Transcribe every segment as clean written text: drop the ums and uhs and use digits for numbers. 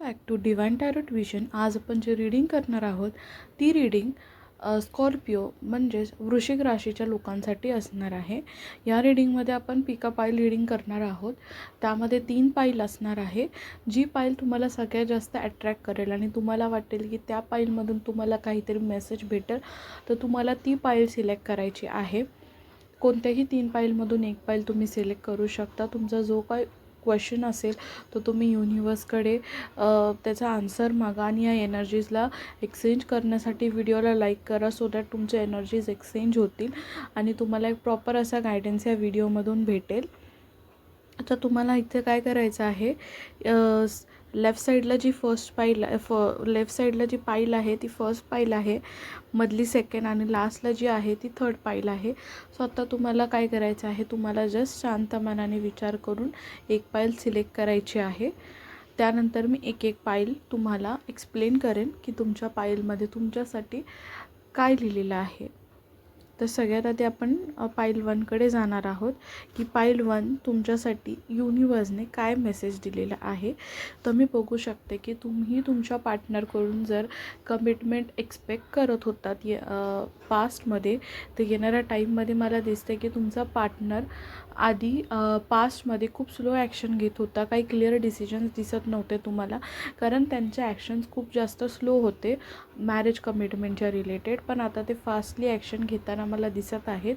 Back to Divine Tarot Vision. आज आपण जे रीडिंग करणार आहोत ती रीडिंग स्कॉर्पिओ म्हणजेच वृश्चिक राशीच्या लोकांसाठी असणार आहे. या रीडिंगमध्ये आपण पिका पाईल रीडिंग करणार आहोत. त्यामध्ये 3 पाईल असणार आहे. जी पाईल तुम्हाला सगळ्यात जास्त अट्रॅक्ट करेल आणि तुम्हाला वाटेल की त्या पाईलमधून तुम्हाला काहीतरी मेसेज भेटेल तर तुम्हाला ती पाईल सिलेक्ट करायची आहे. कोणत्याही 3 पाईलमधून एक पाईल तुम्ही सिलेक्ट करू शकता. तुमचा जो काही क्वेश्चन असेल तो तुम्ही युनिवर्सकडे त्याचा आन्सर मागा आणि या एनर्जीजला एक्सचेंज करण्यासाठी व्हिडिओला लाईक करा सो दॅट तुमचे एनर्जीज एक्सचेंज होतील आणि तुम्हाला एक प्रॉपर असा गायडन्स या व्हिडिओमधून भेटेल. आता तुम्हाला इथे काय करायचं आहे, लेफ्ट साईडला जी फर्स्ट पाईल लेफ्ट साईडला जी पाईल आहे ती फर्स्ट पाईल आहे, मधली सेकंड आणि लास्टला जी आहे ती थर्ड पाईल आहे. सो आता तुम्हाला काय करायचं आहे, तुम्हाला जस्ट शांत मनाने विचार करून एक पाईल सिलेक्ट करायची आहे. त्यानंतर मी एक एक पाईल तुम्हाला एक्सप्लेन करेन की तुमच्या पाईलमध्ये तुमच्यासाठी काय लिहिलेलं आहे. तर सगळ्यात आधी आपण पाईल 1कडे जाणार आहोत की पाईल 1 तुमच्यासाठी युनिवर्सने काय मेसेज दिलेला आहे. तर मी बघू शकते की तुम्ही तुमच्या पार्टनरकडून जर कमिटमेंट एक्सपेक्ट करत होतात पास्टमध्ये, तर येणाऱ्या टाईममध्ये मला दिसते की तुमचा पार्टनर आधी पास्टमध्ये खूप स्लो ॲक्शन घेत होता. काही क्लिअर डिसिजन्स दिसत नव्हते तुम्हाला, कारण त्यांचे ॲक्शन्स खूप जास्त स्लो होते मॅरेज कमिटमेंटच्या रिलेटेड. पण आता ते फास्टली ॲक्शन घेताना मला दिसत आहेत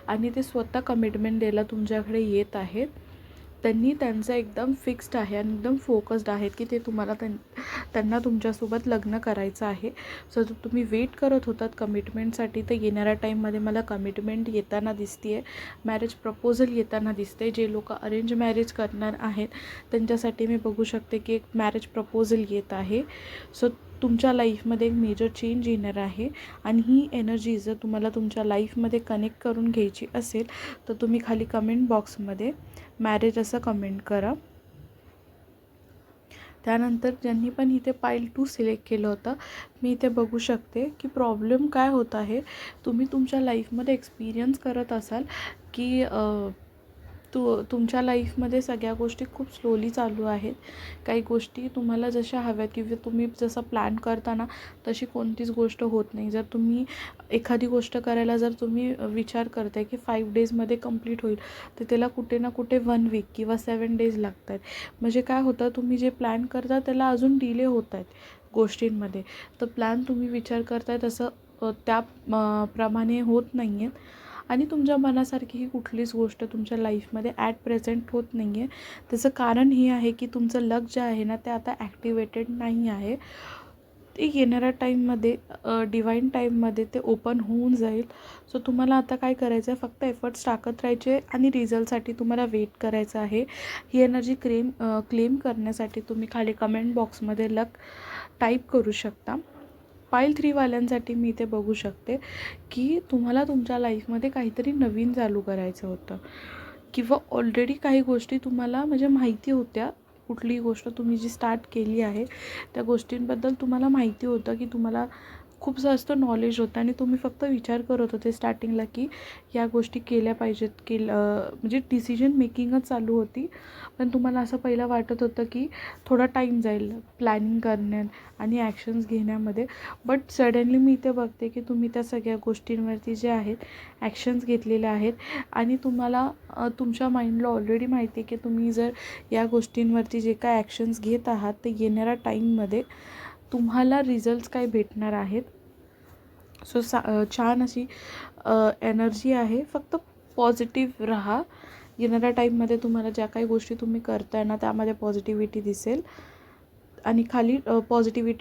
आणि ते स्वतः कमिटमेंट द्यायला तुमच्याकडे येत आहेत. त्यांनी त्यांचं एकदम फिक्स्ड आहे आणि एकदम फोकस्ड आहेत की ते त्यांना तुमच्यासोबत लग्न करायचं आहे. सो तुम्ही वेट करत होतात कमिटमेंटसाठी, तर येणाऱ्या टाईममध्ये मला कमिटमेंट येताना दिसते आहे, मॅरेज प्रपोजल येताना दिसते. जे लोक अरेंज मॅरेज करणार आहेत त्यांच्यासाठी मी बघू शकते की एक मॅरेज प्रपोजल येत आहे. सो तुमच्या लाईफमध्ये एक मेजर चेंज येणार आहे आणि ही एनर्जी जर तुम्हाला तुमच्या लाईफमध्ये कनेक्ट करून घ्यायची असेल तर तुम्ही खाली कमेंट बॉक्समध्ये मॅरेज असं कमेंट करा. त्यानंतर ज्यांनी पण इथे पाईल 2 सिलेक्ट केलं होतं, मी इथे बघू शकते की प्रॉब्लेम काय होत आहे. तुम्ही तुमच्या लाईफमध्ये एक्सपिरियन्स करत असाल की तुमच्या लाईफमध्ये सगळ्या गोष्टी खूप स्लोली चालू आहेत. काही गोष्टी तुम्हाला जशा हव्यात किंवा तुम्ही जसं प्लॅन करताना तशी कोणतीच गोष्ट होत नाही. जर तुम्ही एखादी गोष्ट करायला जर तुम्ही विचार करताय की 5 डेजमध्ये कंप्लीट होईल, तर त्याला कुठे ना कुठे 1 वीक किंवा 7 डेज लागत आहेत. म्हणजे काय होतं, तुम्ही जे प्लॅन करता त्याला अजून डिले होत आहेत गोष्टींमध्ये. तर प्लॅन तुम्ही विचार करताय तसं त्या प्रमाणे होत नाही आहेत आणि तुमच्या मनासारखी ही कुठलीच गोष्ट तुमच्या लाईफमध्ये ॲट प्रेझेंट होत नाही आहे. त्याचं कारण हे आहे की तुमचं लक जे आहे ना ते आता ॲक्टिवेटेड नाही आहे. ते येणाऱ्या टाईममध्ये डिवाइन टाईममध्ये ते ओपन होऊन जाईल. सो तुम्हाला आता काय करायचं आहे, फक्त एफर्ट्स टाकत राहायचे आणि रिझल्टसाठी तुम्हाला वेट करायचं आहे. ही एनर्जी क्लेम करण्यासाठी तुम्ही खाली कमेंट बॉक्समध्ये लक टाईप करू शकता. पाईल 3 वाल्यांसाठी मी इथे बघू शकते की तुम्हाला तुमच्या लाईफमध्ये काहीतरी नवीन चालू करायचं होतं किंवा ऑलरेडी काही गोष्टी तुम्हाला म्हणजे माहिती होत्या. कुठलीही गोष्ट तुम्ही जी स्टार्ट केली आहे त्या गोष्टींबद्दल तुम्हाला माहिती होतं की तुम्हाला खूप जास्त नॉलेज होतं आणि तुम्ही फक्त विचार करत होते स्टार्टिंगला की या गोष्टी केल्या पाहिजेत, म्हणजे डिसिजन मेकिंगच चालू होती. पण तुम्हाला असं पहिलं वाटत होतं की थोडा टाईम जाईल प्लॅनिंग करण्यात आणि ॲक्शन्स घेण्यामध्ये. बट सडनली मी इथे बघते की तुम्ही त्या सगळ्या गोष्टींवरती जे आहेत ॲक्शन्स घेतलेले आहेत आणि तुम्हाला तुमच्या माइंडला ऑलरेडी माहिती आहे की तुम्ही जर या गोष्टींवरती जे काय ॲक्शन्स घेत आहात ते येणाऱ्या टाईममध्ये तुम्हाला रिझल्ट्स काय भेटणार आहेत. सो छान अशी एनर्जी आहे. फक्त पॉझिटिव्ह राहा. येणाऱ्या टाईममध्ये तुम्हाला ज्या काही गोष्टी तुम्ही करताय ना त्यामध्ये पॉझिटिव्हिटी दिसेल आणि खाली पॉझिटिव्हिटी